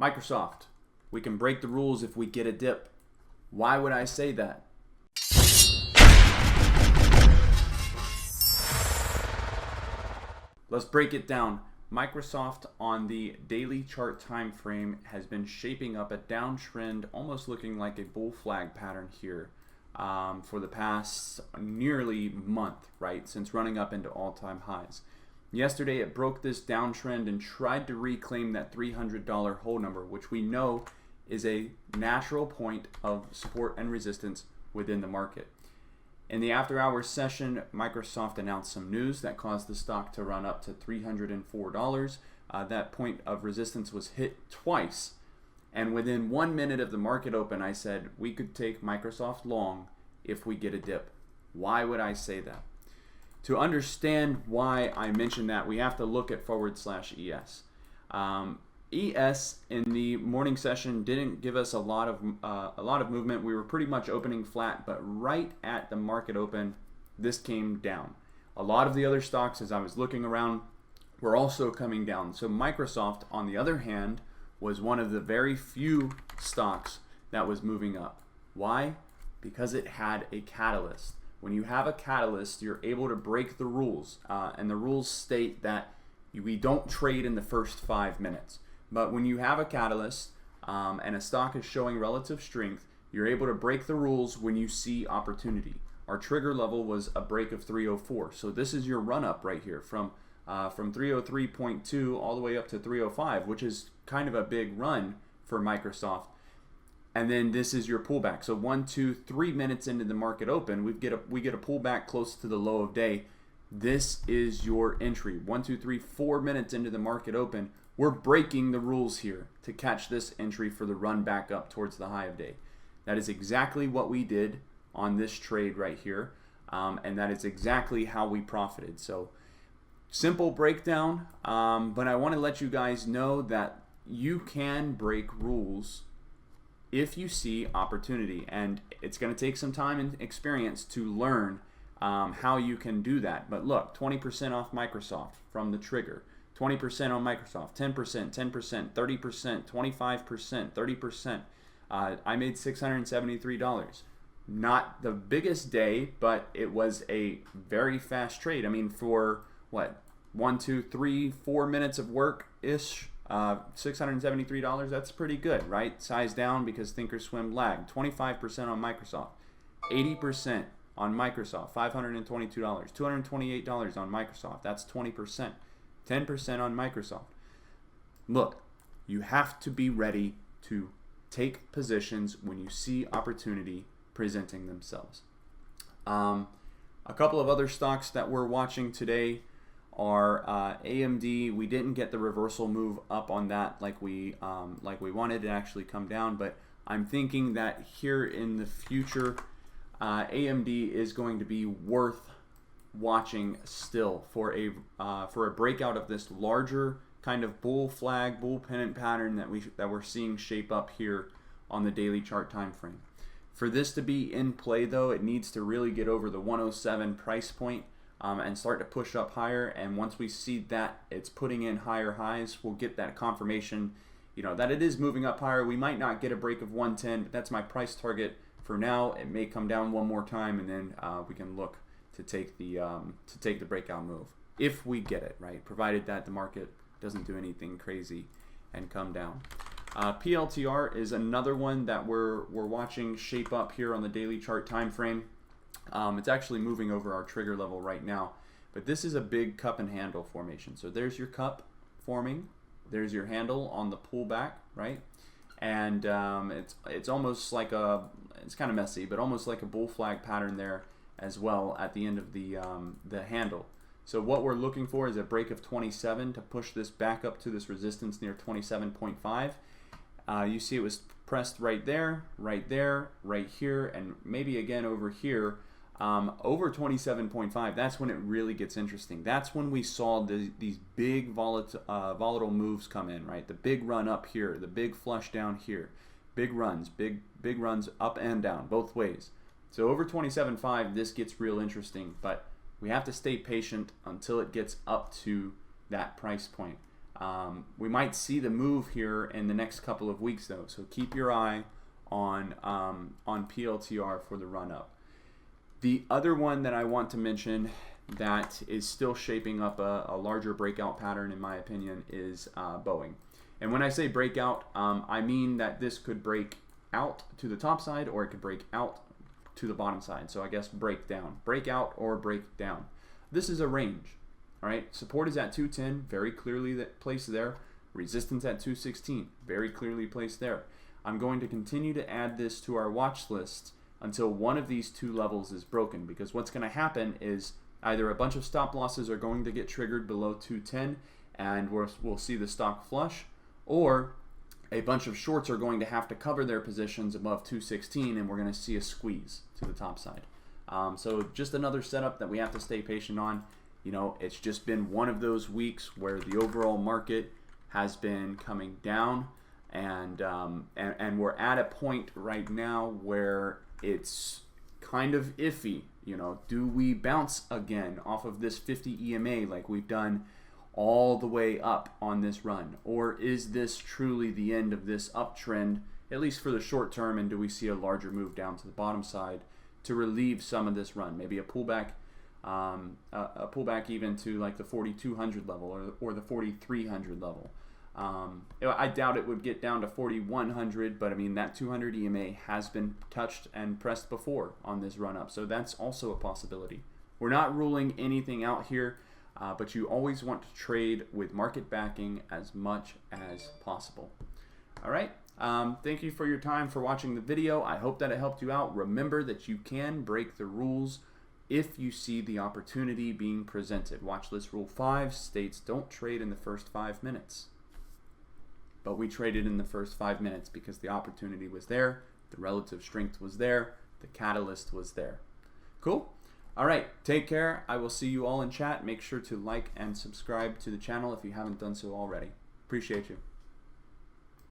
Microsoft, we can break the rules if we get a dip. Why would I say that? Let's break it down. Microsoft on the daily chart time frame has been shaping up a downtrend, almost looking like a bull flag pattern here for the past nearly month, right? Since running up into all-time highs. Yesterday it broke this downtrend and tried to reclaim that $300 hold number, which we know is a natural point of support and resistance within the market. In the after hours session, Microsoft announced some news that caused the stock to run up to $304. That point of resistance was hit twice. And within 1 minute of the market open, I said we could take Microsoft long if we get a dip. Why would I say that? To understand why I mentioned that, we have to look at /ES. ES in the morning session didn't give us a lot of movement. We were pretty much opening flat, but right at the market open, this came down. A lot of the other stocks, as I was looking around, were also coming down. So Microsoft, on the other hand, was one of the very few stocks that was moving up. Why? Because it had a catalyst. When you have a catalyst, you're able to break the rules, and the rules state that we don't trade in the first 5 minutes. But when you have a catalyst and a stock is showing relative strength, you're able to break the rules when you see opportunity. Our trigger level was a break of 304. So this is your run up right here from 303.2 all the way up to 305, which is kind of a big run for Microsoft. And then this is your pullback. So 1, 2, 3 minutes into the market open, we get a pullback close to the low of day. This is your entry. 1, 2, 3, 4 minutes into the market open. We're breaking the rules here to catch this entry for the run back up towards the high of day. That is exactly what we did on this trade right here, and that is exactly how we profited. So simple breakdown, but I want to let you guys know that you can break rules if you see opportunity, and it's going to take some time and experience to learn how you can do that. But look, 20% off Microsoft from the trigger. 20% on Microsoft, 10%, 10%, 30%, 25%, 30%. I made $673. Not the biggest day, but it was a very fast trade. I mean, for what, 1, 2, 3, 4 minutes of work-ish, $673, that's pretty good, right? Size down because Thinkorswim lagged. 25% on Microsoft, 80% on Microsoft, $522, $228 on Microsoft, that's 20%. 10% on Microsoft. Look, you have to be ready to take positions when you see opportunity presenting themselves. A couple of other stocks that we're watching today are AMD. We didn't get the reversal move up on that like we wanted to actually come down, but I'm thinking that here in the future, AMD is going to be worth watching still for a breakout of this larger kind of bull pennant pattern that we're seeing shape up here on the daily chart time frame. For this to be in play though, it needs to really get over the 107 price point and start to push up higher, and once we see that it's putting in higher highs, we'll get that confirmation, that it is moving up higher. We might not get a break of 110, but that's my price target for now. It may come down one more time, and then we can look to take the breakout move if we get it, right? Provided that the market doesn't do anything crazy and come down. PLTR is another one that we're watching shape up here on the daily chart time frame. It's actually moving over our trigger level right now, but this is a big cup and handle formation. So there's your cup forming, there's your handle on the pullback, right? And it's almost like it's kind of messy, but almost like a bull flag pattern there as well at the end of the handle. So what we're looking for is a break of 27 to push this back up to this resistance near 27.5. You see it was pressed right there, right here, and maybe again over here. Over 27.5, that's when it really gets interesting. That's when we saw these big volatile moves come in, right? The big run up here, the big flush down here, big runs up and down, both ways. So over 27.5, this gets real interesting, but we have to stay patient until it gets up to that price point. We might see the move here in the next couple of weeks though, so keep your eye on PLTR for the run up. The other one that I want to mention that is still shaping up a larger breakout pattern in my opinion is Boeing. And when I say breakout, I mean that this could break out to the top side or it could break out to the bottom side. So I guess break down, break out or break down. This is a range. All right, support is at 210, very clearly placed there. Resistance at 216, very clearly placed there. I'm going to continue to add this to our watch list until one of these two levels is broken, because what's going to happen is either a bunch of stop losses are going to get triggered below 210 and we'll see the stock flush, or a bunch of shorts are going to have to cover their positions above 216 and we're going to see a squeeze to the top side. So just another setup that we have to stay patient on. You know, it's just been one of those weeks where the overall market has been coming down, and we're at a point right now where it's kind of iffy. You know, do we bounce again off of this 50 EMA like we've done all the way up on this run, or is this truly the end of this uptrend, at least for the short term, and do we see a larger move down to the bottom side to relieve some of this run, maybe a pullback even to like the 4,200 level or the 4,300 level. I doubt it would get down to 4,100, but I mean that 200 EMA has been touched and pressed before on this run up, so that's also a possibility. We're not ruling anything out here, but you always want to trade with market backing as much as possible. All right. Thank you for your time for watching the video. I hope that it helped you out. Remember that you can break the rules if you see the opportunity being presented. Watch list rule 5 states don't trade in the first 5 minutes. But we traded in the first 5 minutes because the opportunity was there, the relative strength was there, the catalyst was there. Cool? All right, take care. I will see you all in chat. Make sure to like and subscribe to the channel if you haven't done so already. Appreciate you.